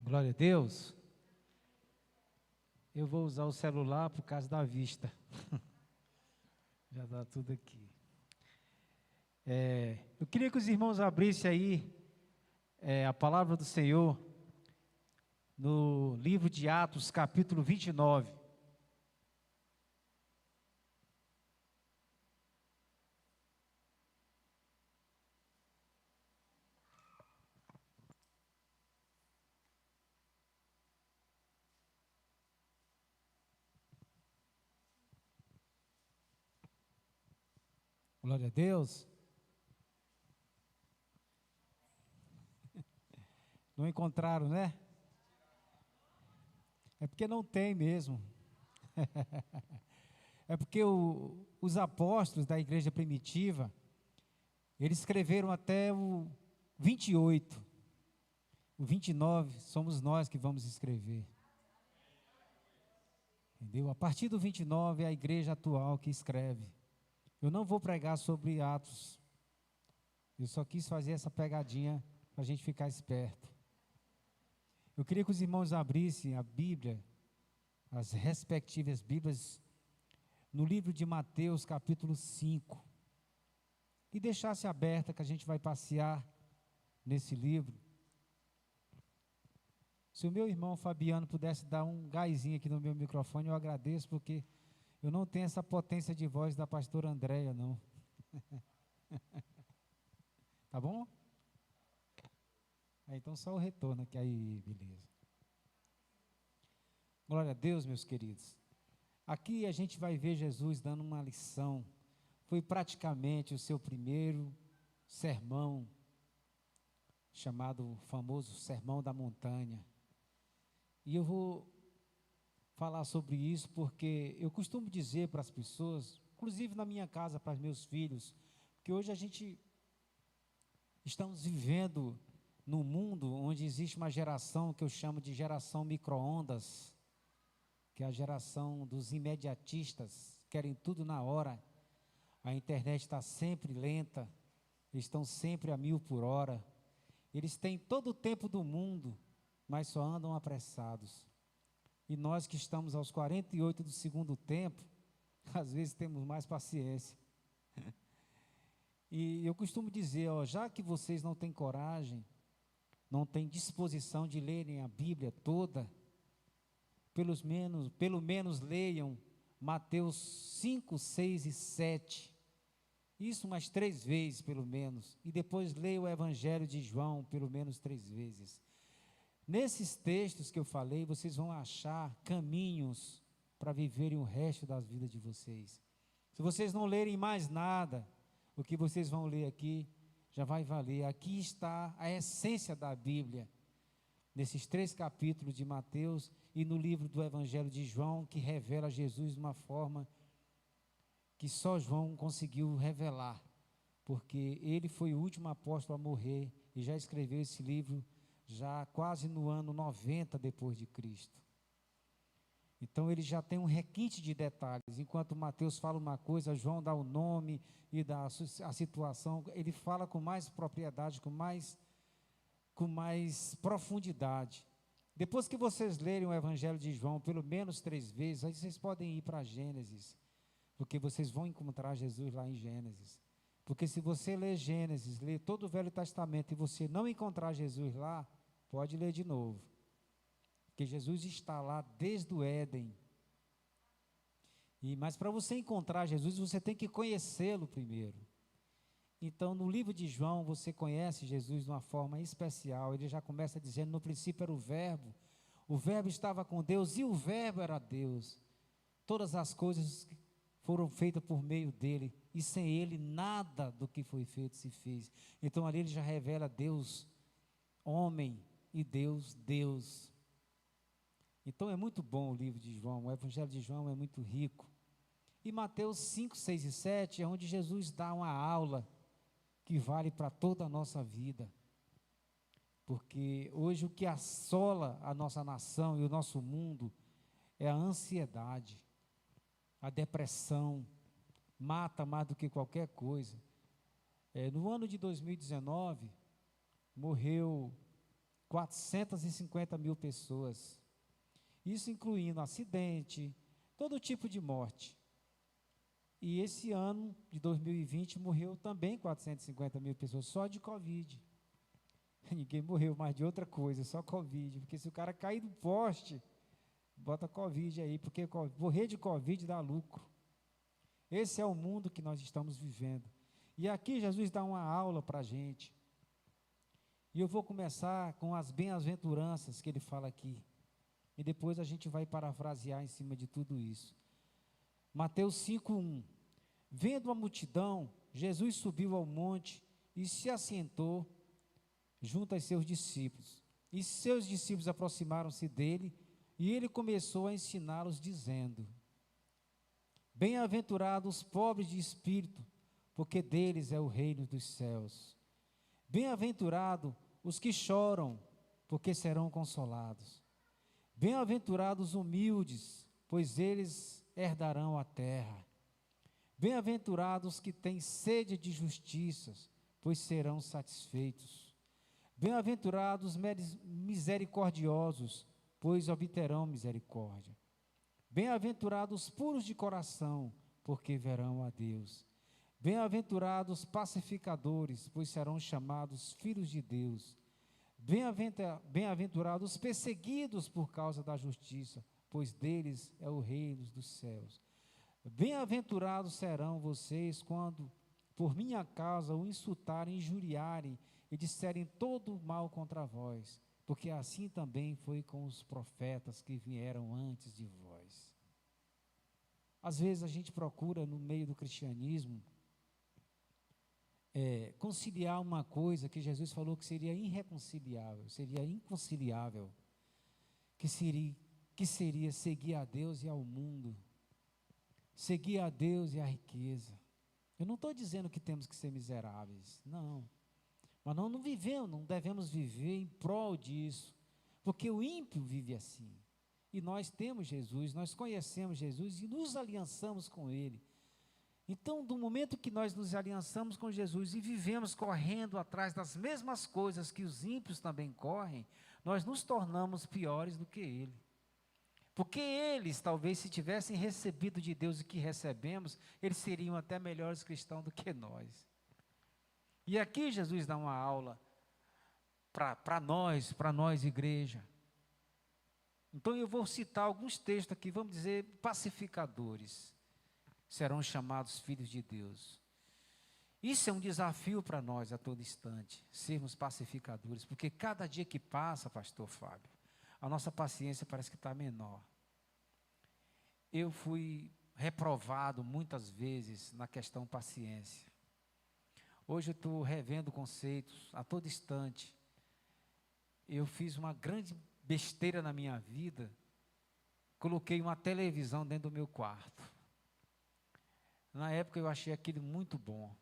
Glória a Deus. Eu vou usar o celular por causa da vista. Já está tudo aqui. Eu queria que os irmãos abrissem aí a palavra do Senhor no livro de Atos, capítulo 29. Glória a Deus. Não encontraram, né? É porque não tem mesmo. É porque os apóstolos da igreja primitiva, eles escreveram até o 28. O 29 somos nós que vamos escrever. Entendeu? A partir do 29 é a igreja atual que escreve. Eu não vou pregar sobre Atos. Eu só quis fazer essa pegadinha para a gente ficar esperto. Eu queria que os irmãos abrissem a Bíblia, as respectivas Bíblias, no livro de Mateus, capítulo 5. E deixasse aberta, que a gente vai passear nesse livro. Se o meu irmão Fabiano pudesse dar um gásinho aqui no meu microfone, eu agradeço, porque eu não tenho essa potência de voz da pastora Andréia, não. Tá bom? Então só o retorno aqui, aí, beleza. Glória a Deus, meus queridos. Aqui a gente vai ver Jesus dando uma lição. Foi praticamente o seu primeiro sermão, chamado famoso Sermão da Montanha. E eu vou falar sobre isso porque eu costumo dizer para as pessoas, inclusive na minha casa, para os meus filhos, que hoje a gente estamos vivendo num mundo onde existe uma geração que eu chamo de geração micro-ondas, que é a geração dos imediatistas, querem tudo na hora. A internet está sempre lenta, eles estão sempre a 1000 por hora. Eles têm todo o tempo do mundo, mas só andam apressados. E nós que estamos aos 48 do segundo tempo, às vezes temos mais paciência. E eu costumo dizer, já que vocês não têm coragem, não têm disposição de lerem a Bíblia toda, pelo menos leiam Mateus 5, 6 e 7. Isso umas 3 vezes, pelo menos. E depois leia o Evangelho de João, pelo menos 3 vezes. Nesses textos que eu falei, vocês vão achar caminhos para viverem o resto das vidas de vocês. Se vocês não lerem mais nada, o que vocês vão ler aqui já vai valer. Aqui está a essência da Bíblia, nesses 3 capítulos de Mateus e no livro do Evangelho de João, que revela Jesus de uma forma que só João conseguiu revelar, porque ele foi o último apóstolo a morrer e já escreveu esse livro já quase no ano 90 depois de Cristo. Então ele já tem um requinte de detalhes. Enquanto Mateus fala uma coisa, João dá o nome e dá a situação, ele fala com mais propriedade, com mais profundidade. Depois que vocês lerem o Evangelho de João pelo menos 3 vezes, aí vocês podem ir para Gênesis, porque vocês vão encontrar Jesus lá em Gênesis. Porque se você ler Gênesis, ler todo o Velho Testamento e você não encontrar Jesus lá, pode ler de novo. Porque Jesus está lá desde o Éden. Mas para você encontrar Jesus, você tem que conhecê-lo primeiro. Então, no livro de João, você conhece Jesus de uma forma especial. Ele já começa dizendo, no princípio era o Verbo estava com Deus e o Verbo era Deus. Todas as coisas foram feitas por meio dele, e sem ele nada do que foi feito se fez. Então ali ele já revela Deus, homem, e Deus, Deus. Então é muito bom o livro de João, o Evangelho de João é muito rico. E Mateus 5, 6 e 7 é onde Jesus dá uma aula que vale para toda a nossa vida. Porque hoje o que assola a nossa nação e o nosso mundo é a ansiedade, a depressão, mata mais do que qualquer coisa. No ano de 2019, morreu 450 mil pessoas. Isso incluindo acidente, todo tipo de morte. E esse ano de 2020 morreu também 450 mil pessoas, só de Covid. Ninguém morreu mais de outra coisa, só Covid. Porque se o cara cair do poste, bota Covid aí, porque morrer de Covid dá lucro. Esse é o mundo que nós estamos vivendo. E aqui Jesus dá uma aula para a gente. E eu vou começar com as bem-aventuranças que ele fala aqui. E depois a gente vai parafrasear em cima de tudo isso. Mateus 5:1. Vendo a multidão, Jesus subiu ao monte e se assentou junto aos seus discípulos. E seus discípulos aproximaram-se dele, e ele começou a ensiná-los, dizendo: Bem-aventurados os pobres de espírito, porque deles é o reino dos céus. Bem-aventurados os que choram, porque serão consolados. Bem-aventurados os humildes, pois eles herdarão a terra. Bem-aventurados os que têm sede de justiça, pois serão satisfeitos. Bem-aventurados os misericordiosos, pois obterão misericórdia. Bem-aventurados os puros de coração, porque verão a Deus. Bem-aventurados os pacificadores, pois serão chamados filhos de Deus. Bem-aventurados os perseguidos por causa da justiça, pois deles é o reino dos céus. Bem-aventurados serão vocês quando, por minha causa, o insultarem, injuriarem e disserem todo o mal contra vós, porque assim também foi com os profetas que vieram antes de vós. Às vezes a gente procura, no meio do cristianismo, conciliar uma coisa que Jesus falou que seria irreconciliável, seria inconciliável, que seria seguir a Deus e ao mundo, seguir a Deus e a riqueza. Eu não estou dizendo que temos que ser miseráveis, não. Mas nós não vivemos, não devemos viver em prol disso, porque o ímpio vive assim. E nós temos Jesus, nós conhecemos Jesus e nos aliançamos com Ele. Então, do momento que nós nos aliançamos com Jesus e vivemos correndo atrás das mesmas coisas que os ímpios também correm, nós nos tornamos piores do que Ele. Porque eles, talvez, se tivessem recebido de Deus o que recebemos, eles seriam até melhores cristãos do que nós. E aqui Jesus dá uma aula para nós, igreja. Então eu vou citar alguns textos aqui, vamos dizer, pacificadores serão chamados filhos de Deus. Isso é um desafio para nós a todo instante, sermos pacificadores, porque cada dia que passa, pastor Fábio, a nossa paciência parece que está menor. Eu fui reprovado muitas vezes na questão paciência. Hoje eu estou revendo conceitos a todo instante. Eu fiz uma grande besteira na minha vida, coloquei uma televisão dentro do meu quarto. Na época eu achei aquilo muito bom.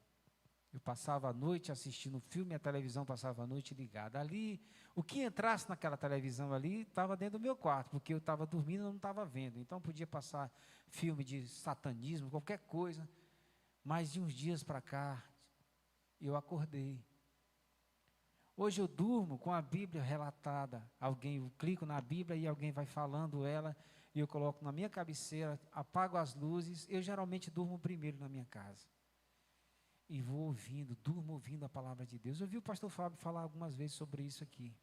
Eu passava a noite assistindo filme, a televisão passava a noite ligada. Ali, o que entrasse naquela televisão ali, estava dentro do meu quarto, porque eu estava dormindo e não estava vendo. Então podia passar filme de satanismo, qualquer coisa. Mas de uns dias para cá, eu acordei. Hoje eu durmo com a Bíblia relatada. Eu clico na Bíblia e alguém vai falando ela, e eu coloco na minha cabeceira, apago as luzes. Eu geralmente durmo primeiro na minha casa. E vou ouvindo, durmo ouvindo a palavra de Deus. Eu ouvi o pastor Fábio falar algumas vezes sobre isso aqui.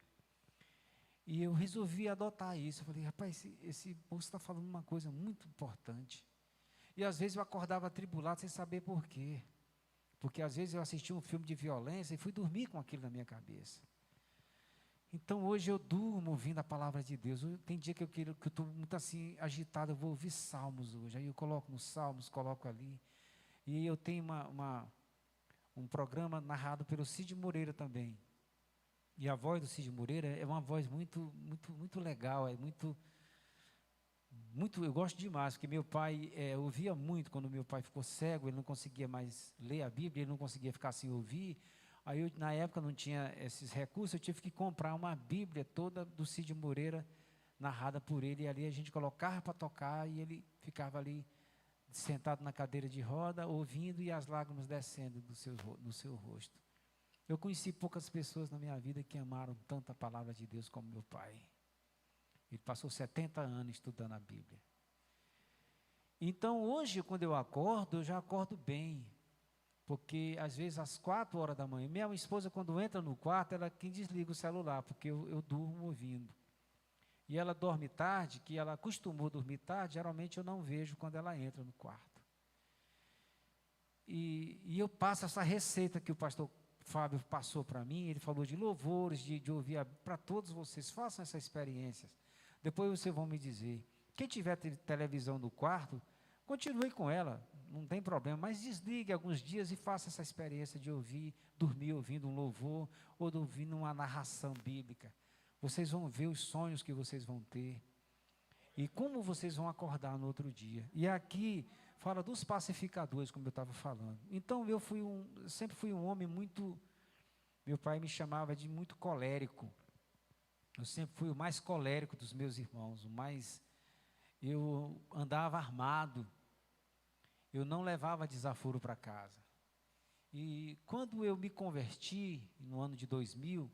E eu resolvi adotar isso. Eu falei, rapaz, esse moço está falando uma coisa muito importante. E às vezes eu acordava atribulado sem saber por quê. Porque às vezes eu assistia um filme de violência e fui dormir com aquilo na minha cabeça. Então hoje eu durmo ouvindo a palavra de Deus. Tem dia que eu estou muito assim agitado, eu vou ouvir salmos hoje. Aí eu coloco nos salmos, coloco ali. E eu tenho um programa narrado pelo Cid Moreira também. E a voz do Cid Moreira é uma voz muito, muito, muito legal, é muito, eu gosto demais, porque meu pai ouvia muito. Quando meu pai ficou cego, ele não conseguia mais ler a Bíblia, ele não conseguia ficar sem ouvir. Aí na época não tinha esses recursos, eu tive que comprar uma Bíblia toda do Cid Moreira, narrada por ele, e ali a gente colocava para tocar, e ele ficava ali, sentado na cadeira de roda, ouvindo, e as lágrimas descendo no seu rosto. Eu conheci poucas pessoas na minha vida que amaram tanto a palavra de Deus como meu pai. Ele passou 70 anos estudando a Bíblia. Então, hoje, quando eu acordo, eu já acordo bem. Porque, às vezes, às 4 horas da manhã, minha esposa, quando entra no quarto, ela que desliga o celular, porque eu durmo ouvindo. E ela dorme tarde, que ela acostumou dormir tarde, geralmente eu não vejo quando ela entra no quarto. E eu passo essa receita que o pastor Fábio passou para mim, ele falou de louvores, de ouvir, para todos vocês, façam essas experiências. Depois vocês vão me dizer. Quem tiver televisão no quarto, continue com ela, não tem problema, mas desligue alguns dias e faça essa experiência de ouvir, dormir ouvindo um louvor, ou ouvindo uma narração bíblica. Vocês vão ver os sonhos que vocês vão ter, e como vocês vão acordar no outro dia. E aqui fala dos pacificadores, como eu estava falando. Então, eu sempre fui um homem muito, meu pai me chamava de muito colérico. Eu sempre fui o mais colérico dos meus irmãos, eu andava armado, eu não levava desaforo para casa. E quando eu me converti, no ano de 2000,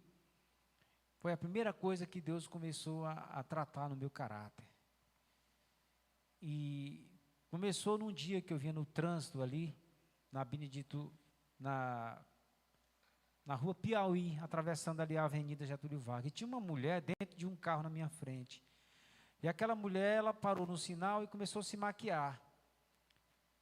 foi a primeira coisa que Deus começou a tratar no meu caráter. E começou num dia que eu vinha no trânsito ali, na Benedito, na rua Piauí, atravessando ali a Avenida Getúlio Vargas. E tinha uma mulher dentro de um carro na minha frente. E aquela mulher, ela parou no sinal e começou a se maquiar.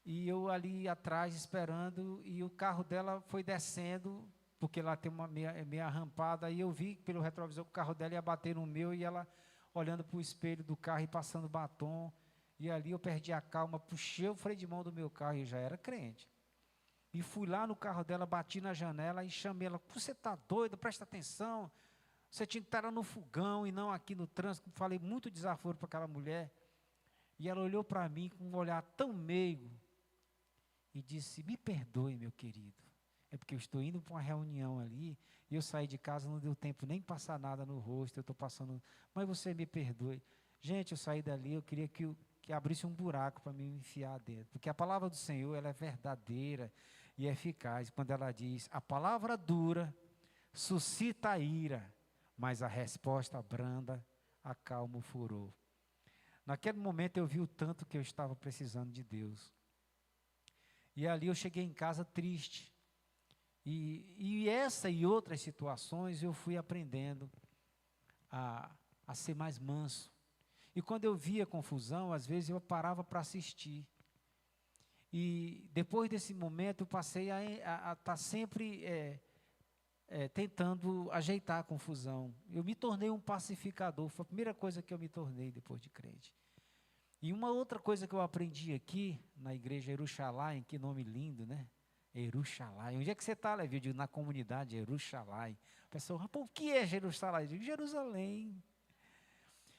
E eu ali atrás esperando, e o carro dela foi descendo, porque lá tem uma meia rampada, e eu vi pelo retrovisor que o carro dela ia bater no meu, e ela olhando para o espelho do carro e passando batom, e ali eu perdi a calma, puxei o freio de mão do meu carro, e já era crente. E fui lá no carro dela, bati na janela e chamei ela, você está doido, presta atenção, você tinha que estar no fogão e não aqui no trânsito. Falei muito desaforo para aquela mulher, e ela olhou para mim com um olhar tão meigo, e disse, me perdoe, meu querido, é porque eu estou indo para uma reunião ali, e eu saí de casa, não deu tempo nem passar nada no rosto, eu estou passando, mas você me perdoe. Gente, eu saí dali, eu queria que abrisse um buraco para me enfiar dentro, porque a palavra do Senhor, ela é verdadeira e eficaz, quando ela diz, a palavra dura suscita a ira, mas a resposta branda acalma o furor. Naquele momento eu vi o tanto que eu estava precisando de Deus. E ali eu cheguei em casa triste. E essa e outras situações eu fui aprendendo a ser mais manso. E quando eu via confusão, às vezes eu parava para assistir. E depois desse momento eu passei a estar sempre tentando ajeitar a confusão. Eu me tornei um pacificador, foi a primeira coisa que eu me tornei depois de crente. E uma outra coisa que eu aprendi aqui, na igreja Eruxalai, que nome lindo, né? Eruxalai. Onde é que você está, Levi? Eu digo, na comunidade Eruxalai. A pessoa, o que é Jerusalém? Eu digo, Jerusalém.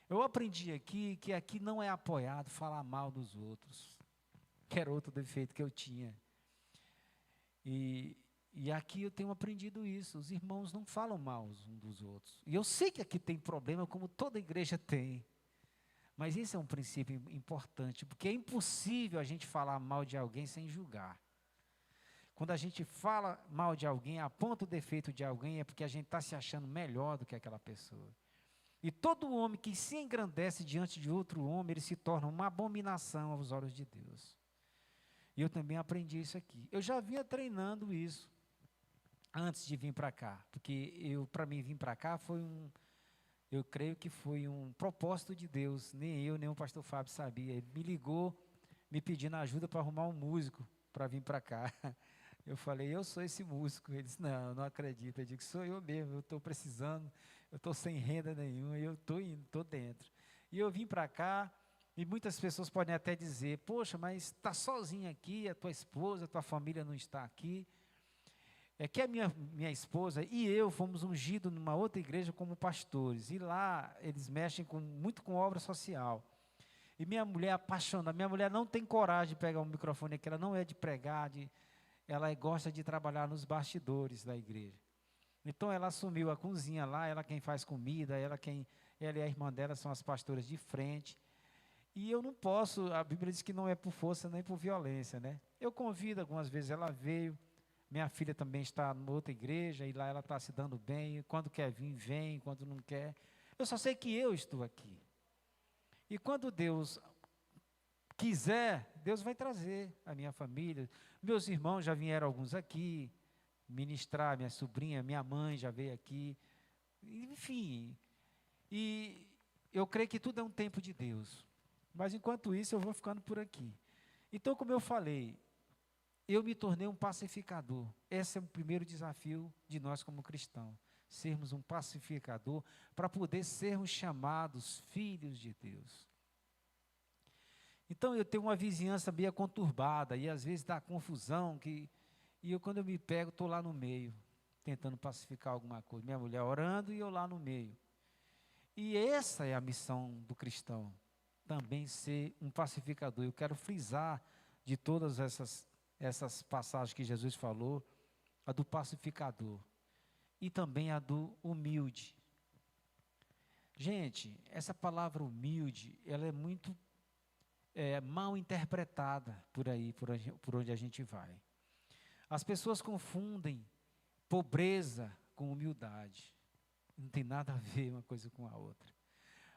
Eu aprendi aqui que aqui não é apoiado falar mal dos outros, que era outro defeito que eu tinha. E aqui eu tenho aprendido isso, os irmãos não falam mal uns dos outros. E eu sei que aqui tem problema, como toda igreja tem. Mas esse é um princípio importante, porque é impossível a gente falar mal de alguém sem julgar. Quando a gente fala mal de alguém, aponta o defeito de alguém, é porque a gente está se achando melhor do que aquela pessoa. E todo homem que se engrandece diante de outro homem, ele se torna uma abominação aos olhos de Deus. E eu também aprendi isso aqui. Eu já vinha treinando isso antes de vir para cá, porque para mim vir para cá eu creio que foi um propósito de Deus, nem eu, nem o pastor Fábio sabia. Ele me ligou, me pedindo ajuda para arrumar um músico para vir para cá. Eu falei, eu sou esse músico. Ele disse, não acredito. Eu digo, sou eu mesmo, eu estou precisando, eu estou sem renda nenhuma, e eu estou indo, estou dentro. E eu vim para cá, e muitas pessoas podem até dizer, poxa, mas está sozinho aqui, a tua esposa, a tua família não está aqui. É que a minha esposa e eu fomos ungidos numa outra igreja como pastores, e lá eles mexem muito com obra social. E minha mulher é apaixonada, minha mulher não tem coragem de pegar um microfone aqui, ela não é de pregar, ela gosta de trabalhar nos bastidores da igreja. Então ela assumiu a cozinha lá, ela quem faz comida, ela e a irmã dela são as pastoras de frente. E eu não posso, a Bíblia diz que não é por força nem por violência, né? Eu convido, algumas vezes ela veio, Minha filha também está em outra igreja, e lá ela está se dando bem. Quando quer vir, vem, quando não quer. Eu só sei que eu estou aqui. E quando Deus quiser, Deus vai trazer a minha família. Meus irmãos já vieram alguns aqui ministrar, minha sobrinha, minha mãe já veio aqui. Enfim, e eu creio que tudo é um tempo de Deus. Mas enquanto isso, eu vou ficando por aqui. Então, como eu falei, eu me tornei um pacificador. Esse é o primeiro desafio de nós como cristãos. Sermos um pacificador para poder sermos chamados filhos de Deus. Então, eu tenho uma vizinhança meio conturbada e às vezes dá confusão. E eu, quando eu me pego, estou lá no meio, tentando pacificar alguma coisa. Minha mulher orando e eu lá no meio. E essa é a missão do cristão, também ser um pacificador. Eu quero frisar de todas essas passagens que Jesus falou, a do pacificador e também a do humilde. Gente, essa palavra humilde, ela é muito mal interpretada por aí, por onde a gente vai. As pessoas confundem pobreza com humildade. Não tem nada a ver uma coisa com a outra.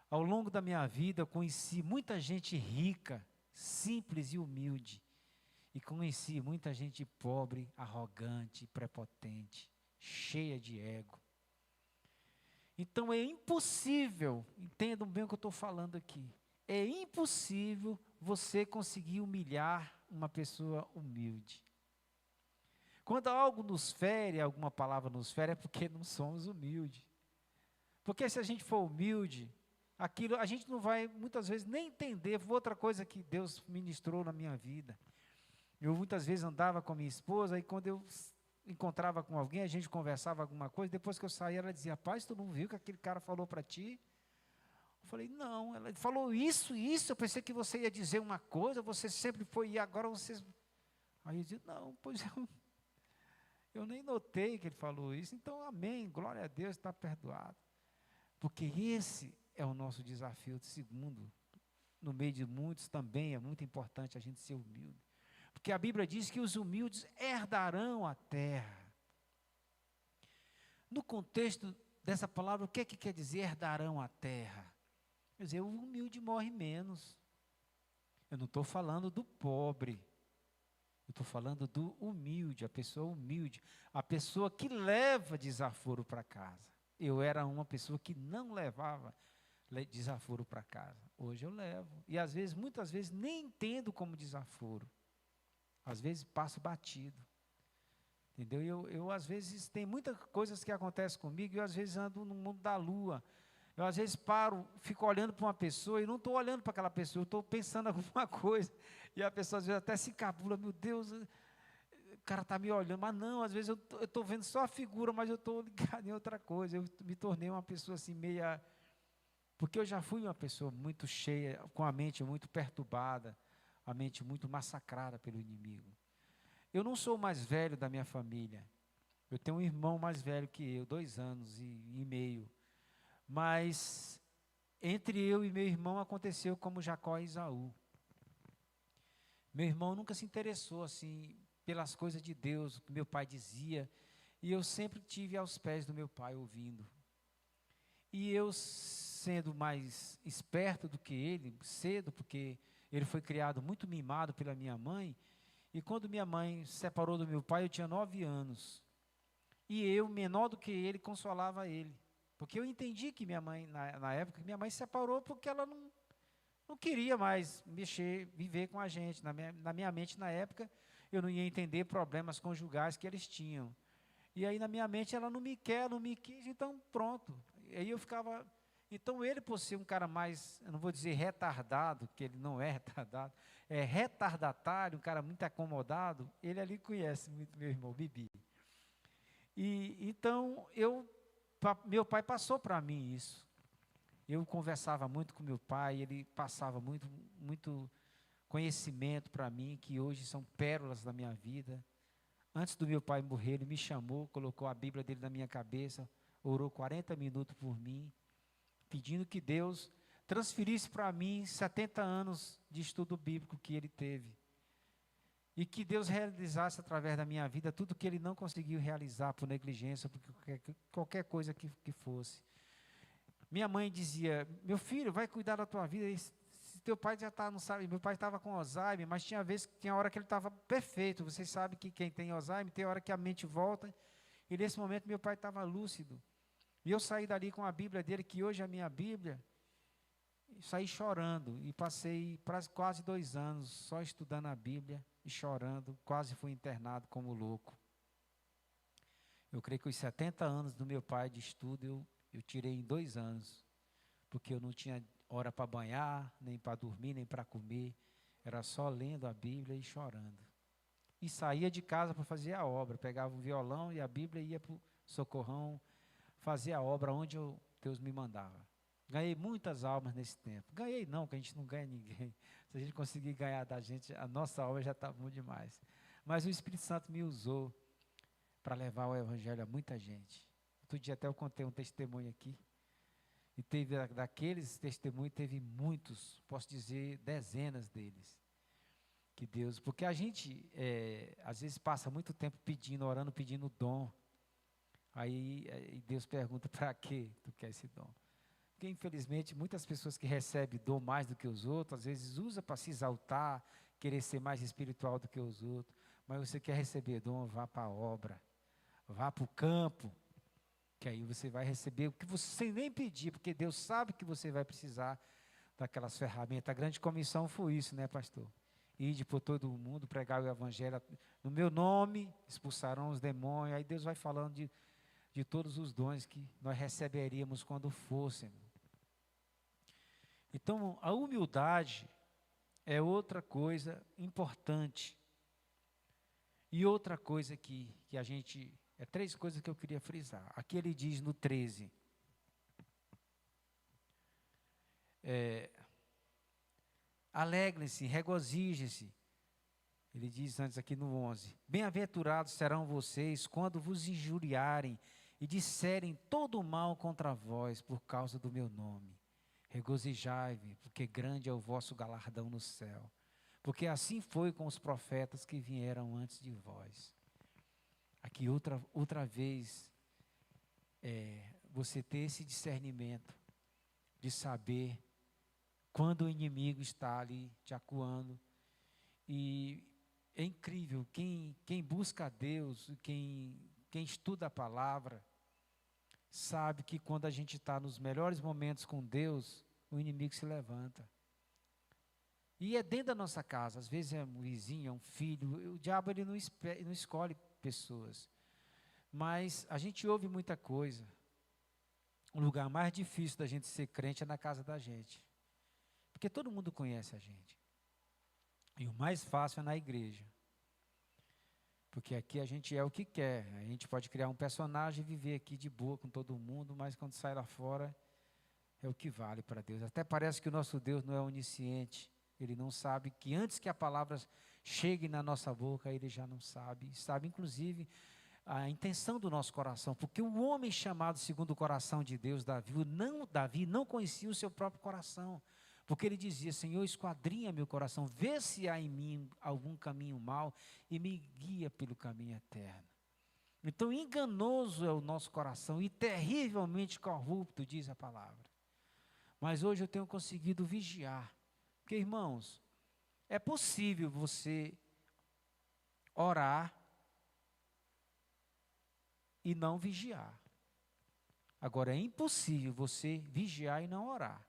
Ao longo da minha vida, eu conheci muita gente rica, simples e humilde. E conheci muita gente pobre, arrogante, prepotente, cheia de ego. Então é impossível, entendam bem o que eu estou falando aqui, é impossível você conseguir humilhar uma pessoa humilde. Quando algo nos fere, alguma palavra nos fere, é porque não somos humildes. Porque se a gente for humilde, aquilo a gente não vai muitas vezes nem entender. Foi outra coisa que Deus ministrou na minha vida. Eu muitas vezes andava com a minha esposa, e quando eu encontrava com alguém, a gente conversava alguma coisa, depois que eu saía, ela dizia: rapaz, tu não viu que aquele cara falou para ti? Eu falei: não, ela falou isso, eu pensei que você ia dizer uma coisa, você sempre foi, e agora você... Aí eu disse: não, pois eu nem notei que ele falou isso, então amém, glória a Deus, está perdoado. Porque esse é o nosso desafio. Segundo, no meio de muitos também é muito importante a gente ser humilde. Porque a Bíblia diz que os humildes herdarão a terra. No contexto dessa palavra, o que é que quer dizer herdarão a terra? Quer dizer, o humilde morre menos. Eu não estou falando do pobre. Eu estou falando do humilde, a pessoa humilde. A pessoa que leva desaforo para casa. Eu era uma pessoa que não levava desaforo para casa. Hoje eu levo. E às vezes, muitas vezes, nem entendo como desaforo. Às vezes passo batido. Entendeu? Eu às vezes, tem muitas coisas que acontecem comigo, eu às vezes ando no mundo da lua. Eu às vezes paro, fico olhando para uma pessoa e não estou olhando para aquela pessoa, eu estou pensando alguma coisa. E a pessoa às vezes até se encabula: meu Deus, o cara está me olhando. Mas não, às vezes eu estou vendo só a figura, mas eu estou ligado em outra coisa. Eu me tornei uma pessoa assim meia... Porque eu já fui uma pessoa muito cheia, com a mente muito perturbada, a mente muito massacrada pelo inimigo. Eu não sou o mais velho da minha família. Eu tenho um irmão mais velho que eu, 2 anos e meio. Mas entre eu e meu irmão aconteceu como Jacó e Esaú. Meu irmão nunca se interessou assim pelas coisas de Deus, o que meu pai dizia, e eu sempre tive aos pés do meu pai ouvindo. E eu, sendo mais esperto do que ele, cedo, porque ele foi criado muito mimado pela minha mãe, e quando minha mãe se separou do meu pai, eu tinha 9 anos. E eu, menor do que ele, consolava ele. Porque eu entendi que minha mãe, na época, minha mãe se separou porque ela não queria mais viver com a gente. Na minha mente, na época, eu não ia entender problemas conjugais que eles tinham. E aí, na minha mente, ela não me quer, não me quis, então pronto. E aí eu ficava... Então, ele, por ser um cara mais, eu não vou dizer retardado, que ele não é retardado, é retardatário, um cara muito acomodado, ele ali conhece muito meu irmão, Bibi. E então, meu pai passou para mim isso. Eu conversava muito com meu pai, ele passava muito conhecimento para mim, que hoje são pérolas da minha vida. Antes do meu pai morrer, ele me chamou, colocou a Bíblia dele na minha cabeça, orou 40 minutos por mim, pedindo que Deus transferisse para mim 70 anos de estudo bíblico que ele teve. E que Deus realizasse através da minha vida tudo que Ele não conseguiu realizar por negligência, por qualquer coisa que fosse. Minha mãe dizia, meu filho, vai cuidar da tua vida, se teu pai já está, não sabe, meu pai estava com Alzheimer, mas tinha hora que ele estava perfeito, vocês sabem que quem tem Alzheimer, tem hora que a mente volta, e nesse momento meu pai estava lúcido, e eu saí dali com a Bíblia dele, que hoje é a minha Bíblia, saí chorando, e passei quase 2 anos só estudando a Bíblia, e chorando, quase fui internado como louco. Eu creio que os 70 anos do meu pai de estudo, eu tirei em 2 anos, porque eu não tinha hora para banhar, nem para dormir, nem para comer, era só lendo a Bíblia e chorando. E saía de casa para fazer a obra, pegava o violão e a Bíblia e ia para o socorrão, fazer a obra onde Deus me mandava. Ganhei muitas almas nesse tempo. Ganhei não, que a gente não ganha ninguém. Se a gente conseguir ganhar da gente, a nossa obra já está bom demais. Mas o Espírito Santo me usou para levar o Evangelho a muita gente. Outro dia até eu contei um testemunho aqui. E teve daqueles testemunhos, teve muitos, posso dizer, dezenas deles. Que Deus, porque a gente, às vezes passa muito tempo pedindo, orando, pedindo dom. Aí Deus pergunta, para que tu quer esse dom? Porque infelizmente muitas pessoas que recebem dom mais do que os outros, às vezes usa para se exaltar, querer ser mais espiritual do que os outros. Mas você quer receber dom, vá para a obra, vá para o campo, que aí você vai receber o que você nem pedir, porque Deus sabe que você vai precisar daquelas ferramentas. A grande comissão foi isso, né, pastor? Ide por todo o mundo, pregar o evangelho no meu nome, expulsarão os demônios. Aí Deus vai falando de todos os dons que nós receberíamos quando fôssemos. Então, a humildade é outra coisa importante. E outra coisa que a gente... 3 coisas que eu queria frisar. Aqui ele diz no 13. Alegrem-se, regozijem-se. Ele diz antes aqui no 11. Bem-aventurados serão vocês quando vos injuriarem e disserem todo o mal contra vós por causa do meu nome. Regozijai-vos, porque grande é o vosso galardão no céu. Porque assim foi com os profetas que vieram antes de vós. Aqui outra vez, você ter esse discernimento de saber quando o inimigo está ali te acuando. E é incrível, quem busca a Deus, quem estuda a palavra, sabe que quando a gente está nos melhores momentos com Deus, o inimigo se levanta. E é dentro da nossa casa, às vezes é um vizinho, é um filho, o diabo ele não escolhe pessoas. Mas a gente ouve muita coisa. O lugar mais difícil da gente ser crente é na casa da gente. Porque todo mundo conhece a gente. E o mais fácil é na igreja. Porque aqui a gente é o que quer. A gente pode criar um personagem e viver aqui de boa com todo mundo, mas quando sai lá fora, é o que vale para Deus. Até parece que o nosso Deus não é onisciente. Ele não sabe que antes que a palavra chegue na nossa boca, Ele já não sabe. Sabe, inclusive, a intenção do nosso coração. Porque o homem chamado segundo o coração de Deus, Davi não conhecia o seu próprio coração. Porque ele dizia, Senhor, esquadrinha meu coração, vê se há em mim algum caminho mau e me guia pelo caminho eterno. Então, enganoso é o nosso coração e terrivelmente corrupto, diz a palavra. Mas hoje eu tenho conseguido vigiar. Porque, irmãos, é possível você orar e não vigiar. Agora, é impossível você vigiar e não orar.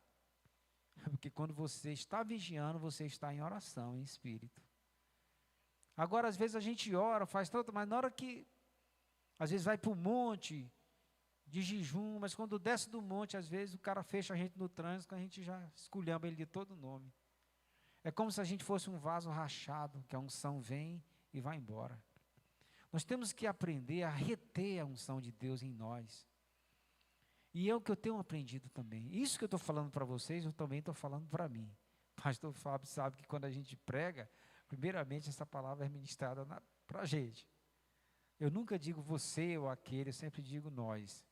Porque quando você está vigiando, você está em oração, em espírito. Agora, às vezes a gente ora, faz tanto, mas na hora que, às vezes vai para o monte de jejum, mas quando desce do monte, às vezes o cara fecha a gente no trânsito, a gente já esculhamba ele de todo nome. É como se a gente fosse um vaso rachado, que a unção vem e vai embora. Nós temos que aprender a reter a unção de Deus em nós. E é o que eu tenho aprendido também. Isso que eu estou falando para vocês, eu também estou falando para mim. O pastor Fábio sabe que quando a gente prega, primeiramente essa palavra é ministrada para a gente. Eu nunca digo você ou aquele, eu sempre digo nós.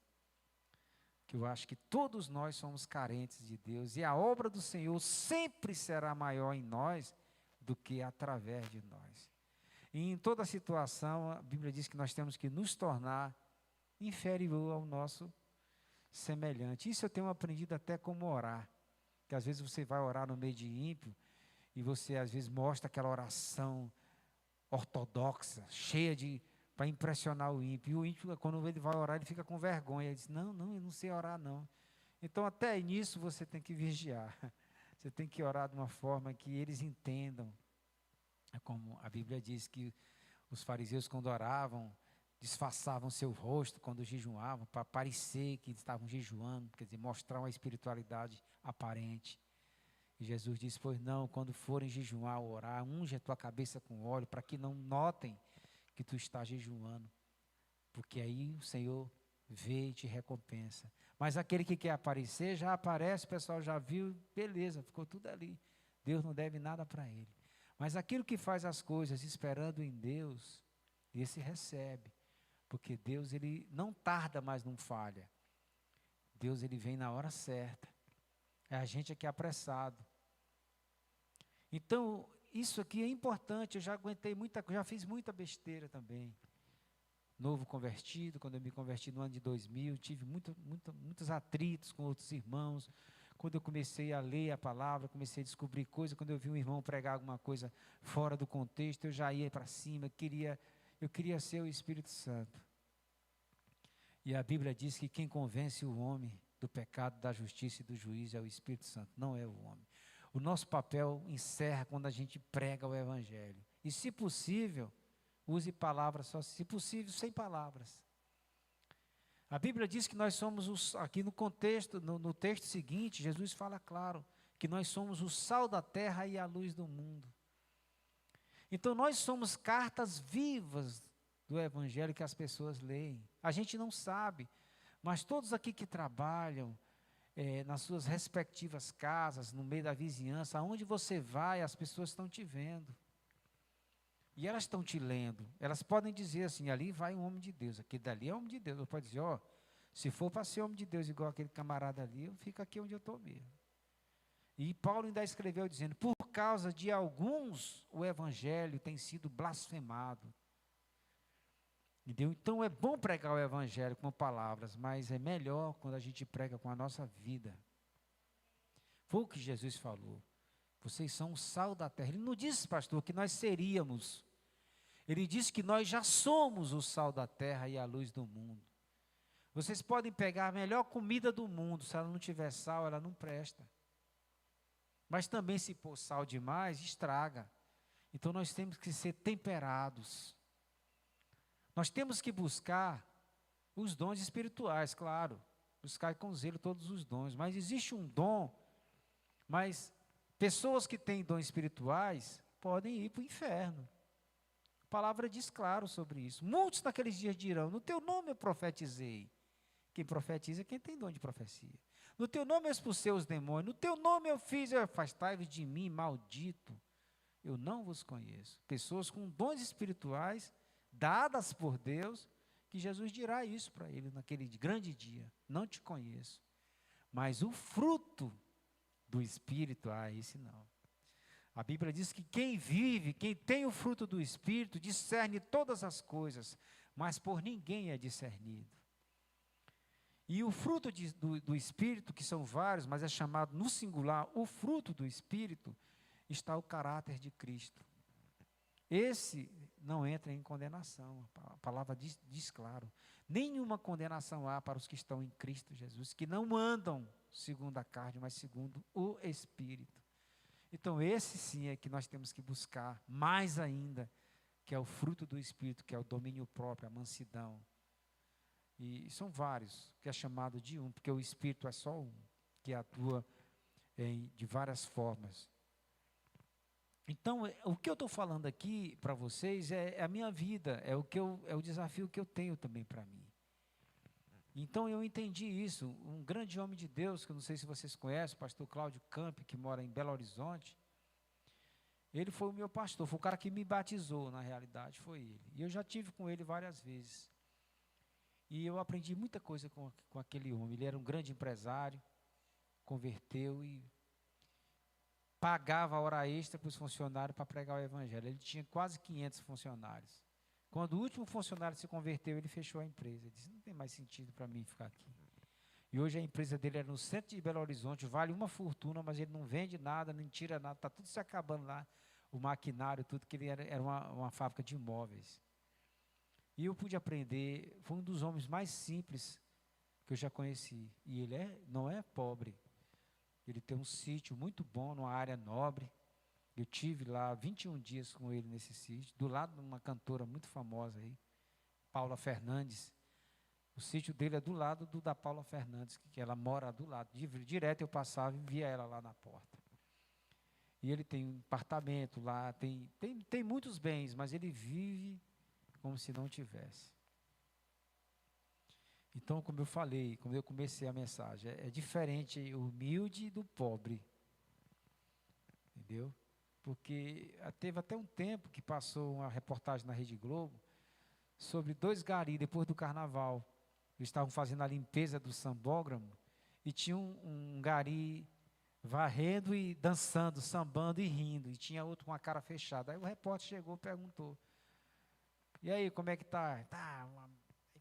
Que eu acho que todos nós somos carentes de Deus. E a obra do Senhor sempre será maior em nós do que através de nós. E em toda situação, a Bíblia diz que nós temos que nos tornar inferior ao nosso semelhante. Isso eu tenho aprendido até como orar. Que às vezes você vai orar no meio de ímpio, e você às vezes mostra aquela oração ortodoxa, cheia de, para impressionar o ímpio. E o ímpio, quando ele vai orar, ele fica com vergonha. Ele diz, não, eu não sei orar não. Então até nisso você tem que vigiar. Você tem que orar de uma forma que eles entendam. É como a Bíblia diz que os fariseus, quando oravam, disfarçavam seu rosto quando jejuavam, para parecer que estavam jejuando, quer dizer, mostrar uma espiritualidade aparente. E Jesus disse, pois não, quando forem jejuar ou orar, unge a tua cabeça com óleo, para que não notem que tu estás jejuando, porque aí o Senhor vê e te recompensa. Mas aquele que quer aparecer, já aparece, o pessoal já viu, beleza, ficou tudo ali. Deus não deve nada para ele. Mas aquilo que faz as coisas esperando em Deus, esse recebe. Porque Deus, ele não tarda, mas não falha. Deus, ele vem na hora certa. É a gente aqui apressado. Então, isso aqui é importante. Eu já aguentei já fiz muita besteira também. Novo convertido, quando eu me converti no ano de 2000, tive muitos atritos com outros irmãos. Quando eu comecei a ler a palavra, comecei a descobrir coisas. Quando eu vi um irmão pregar alguma coisa fora do contexto, eu já ia para cima, eu queria ser o Espírito Santo. E a Bíblia diz que quem convence o homem do pecado, da justiça e do juízo é o Espírito Santo, não é o homem. O nosso papel encerra quando a gente prega o Evangelho. E se possível, use palavras só, se possível, sem palavras. A Bíblia diz que nós somos, aqui no contexto, no texto seguinte, Jesus fala claro, que nós somos o sal da terra e a luz do mundo. Então nós somos cartas vivas do Evangelho que as pessoas leem. A gente não sabe, mas todos aqui que trabalham, nas suas respectivas casas, no meio da vizinhança, aonde você vai, as pessoas estão te vendo. E elas estão te lendo. Elas podem dizer assim, ali vai um homem de Deus, aquele dali é homem de Deus. Ou pode dizer, se for para ser homem de Deus igual aquele camarada ali, eu fico aqui onde eu estou mesmo. E Paulo ainda escreveu dizendo, por causa de alguns, o Evangelho tem sido blasfemado. Entendeu? Então é bom pregar o Evangelho com palavras, mas é melhor quando a gente prega com a nossa vida. Foi o que Jesus falou. Vocês são o sal da terra. Ele não disse, pastor, que nós seríamos. Ele disse que nós já somos o sal da terra e a luz do mundo. Vocês podem pegar a melhor comida do mundo, se ela não tiver sal, ela não presta. Mas também se pôr sal demais, estraga. Então nós temos que ser temperados. Nós temos que buscar os dons espirituais, claro. Buscar com zelo todos os dons. Mas existe um dom, mas pessoas que têm dons espirituais podem ir para o inferno. A palavra diz claro sobre isso. Muitos naqueles dias dirão, no teu nome eu profetizei. Quem profetiza é quem tem dom de profecia. No teu nome eu expulsei os demônios. No teu nome eu fiz, afastai-vos de mim, maldito. Eu não vos conheço. Pessoas com dons espirituais, dadas por Deus, que Jesus dirá isso para ele naquele grande dia. Não te conheço. Mas o fruto do Espírito, esse não. A Bíblia diz que quem vive, quem tem o fruto do Espírito, discerne todas as coisas, mas por ninguém é discernido. E o fruto do Espírito, que são vários, mas é chamado no singular, o fruto do Espírito, está o caráter de Cristo. Esse não entra em condenação, a palavra diz claro. Nenhuma condenação há para os que estão em Cristo Jesus, que não andam segundo a carne, mas segundo o Espírito. Então esse sim é que nós temos que buscar, mais ainda, que é o fruto do Espírito, que é o domínio próprio, a mansidão. E são vários, que é chamado de um, porque o Espírito é só um, que atua de várias formas. Então, o que eu estou falando aqui para vocês é a minha vida, é o desafio que eu tenho também para mim. Então, eu entendi isso. Um grande homem de Deus, que eu não sei se vocês conhecem, o pastor Cláudio Camp, que mora em Belo Horizonte, ele foi o meu pastor, foi o cara que me batizou, na realidade, foi ele. E eu já tive com ele várias vezes. E eu aprendi muita coisa com aquele homem. Ele era um grande empresário, converteu pagava hora extra para os funcionários para pregar o evangelho. Ele tinha quase 500 funcionários. Quando o último funcionário se converteu, ele fechou a empresa. Ele disse, não tem mais sentido para mim ficar aqui. E hoje a empresa dele é no centro de Belo Horizonte, vale uma fortuna, mas ele não vende nada, não tira nada, está tudo se acabando lá, o maquinário, tudo, que ele era uma fábrica de imóveis. E eu pude aprender, foi um dos homens mais simples que eu já conheci. E ele não é pobre. Ele tem um sítio muito bom, numa área nobre. Eu tive lá 21 dias com ele nesse sítio, do lado de uma cantora muito famosa aí, Paula Fernandes. O sítio dele é do lado do da Paula Fernandes, que ela mora do lado. Direto eu passava e via ela lá na porta. E ele tem um apartamento lá, tem muitos bens, mas ele vive como se não tivesse. Então, como eu falei, como eu comecei a mensagem, é diferente o humilde do pobre. Entendeu? Porque teve até um tempo que passou uma reportagem na Rede Globo sobre 2 garis depois do carnaval. Eles estavam fazendo a limpeza do sambódromo e tinha um gari varrendo e dançando, sambando e rindo. E tinha outro com a cara fechada. Aí o repórter chegou e perguntou, e aí, como é que tá?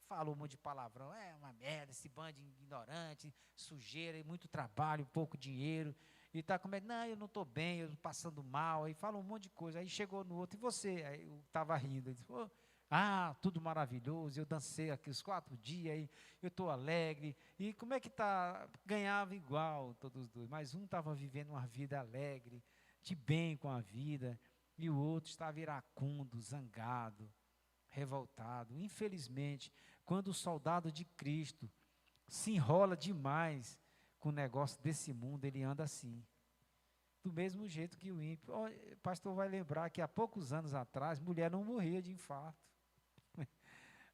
Falou um monte de palavrão, uma merda, esse bando de ignorante, sujeira, muito trabalho, pouco dinheiro. E tá como é, não, eu não estou bem, eu estou passando mal. Aí fala um monte de coisa. Aí chegou no outro, e você? Aí eu estava rindo. Ele disse, tudo maravilhoso, eu dancei aqui os 4 dias, aí eu estou alegre. E como é que está? Ganhava igual, todos os dois. Mas um estava vivendo uma vida alegre, de bem com a vida, e o outro estava iracundo, zangado, revoltado. Infelizmente, quando o soldado de Cristo se enrola demais com o negócio desse mundo, ele anda assim. Do mesmo jeito que o ímpio. O pastor vai lembrar que há poucos anos atrás, mulher não morria de infarto.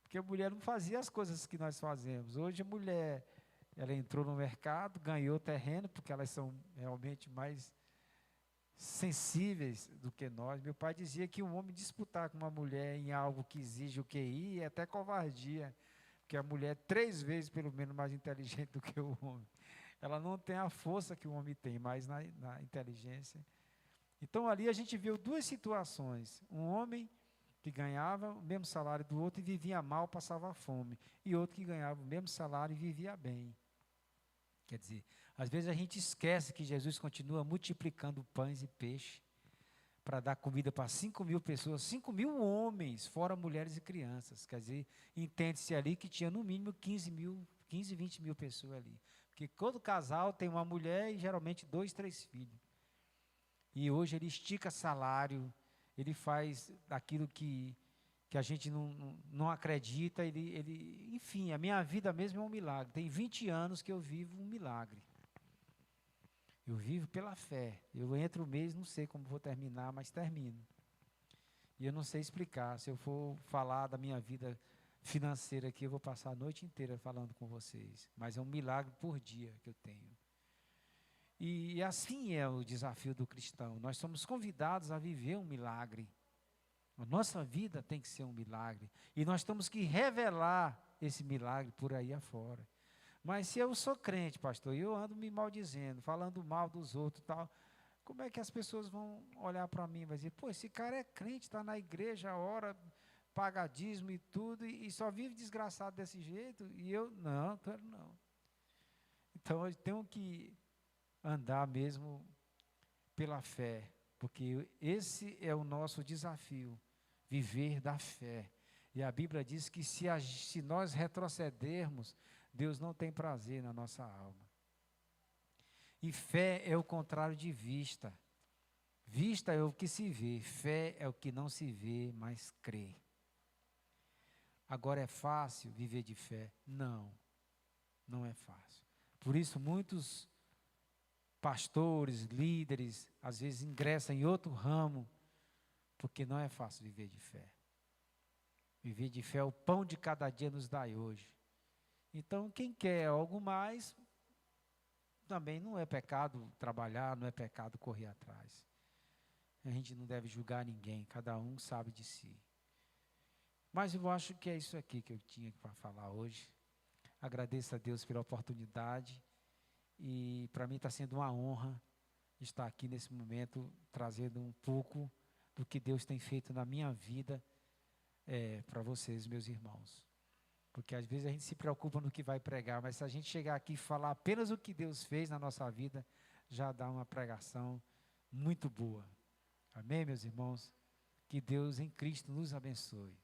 Porque a mulher não fazia as coisas que nós fazemos. Hoje a mulher, ela entrou no mercado, ganhou terreno, porque elas são realmente mais sensíveis do que nós. Meu pai dizia que um homem disputar com uma mulher em algo que exige o QI é até covardia, porque a mulher é 3 vezes, pelo menos, mais inteligente do que o homem. Ela não tem a força que o homem tem, mas na inteligência. Então, ali a gente viu 2 situações. Um homem que ganhava o mesmo salário do outro e vivia mal, passava fome. E outro que ganhava o mesmo salário e vivia bem. Quer dizer, às vezes a gente esquece que Jesus continua multiplicando pães e peixe para dar comida para 5.000 pessoas, 5.000 homens, fora mulheres e crianças. Quer dizer, entende-se ali que tinha no mínimo 15, 20 mil pessoas ali. Porque todo casal tem uma mulher e geralmente 2, 3 filhos. E hoje ele estica salário, ele faz aquilo que a gente não acredita, enfim, a minha vida mesmo é um milagre. Tem 20 anos que eu vivo um milagre. Eu vivo pela fé. Eu entro o mês, não sei como vou terminar, mas termino. E eu não sei explicar. Se eu for falar da minha vida financeira aqui, eu vou passar a noite inteira falando com vocês. Mas é um milagre por dia que eu tenho. E assim é o desafio do cristão. Nós somos convidados a viver um milagre. A nossa vida tem que ser um milagre. E nós temos que revelar esse milagre por aí afora. Mas se eu sou crente, pastor, e eu ando me maldizendo, falando mal dos outros e tal, como é que as pessoas vão olhar para mim e vai dizer, pô, esse cara é crente, está na igreja, ora, paga dízimo e tudo, e só vive desgraçado desse jeito, e eu, não, quero não. Então, eu tenho que andar mesmo pela fé, porque esse é o nosso desafio, viver da fé. E a Bíblia diz que se nós retrocedermos, Deus não tem prazer na nossa alma. E fé é o contrário de vista. Vista é o que se vê, fé é o que não se vê, mas crê. Agora é fácil viver de fé? Não, não é fácil. Por isso muitos pastores, líderes, às vezes ingressam em outro ramo, porque não é fácil viver de fé. Viver de fé, o pão de cada dia nos dai hoje. Então, quem quer algo mais, também não é pecado trabalhar, não é pecado correr atrás. A gente não deve julgar ninguém, cada um sabe de si. Mas eu acho que é isso aqui que eu tinha para falar hoje. Agradeço a Deus pela oportunidade e para mim está sendo uma honra estar aqui nesse momento, trazendo um pouco do que Deus tem feito na minha vida para vocês, meus irmãos. Porque às vezes a gente se preocupa no que vai pregar, mas se a gente chegar aqui e falar apenas o que Deus fez na nossa vida, já dá uma pregação muito boa. Amém, meus irmãos? Que Deus em Cristo nos abençoe.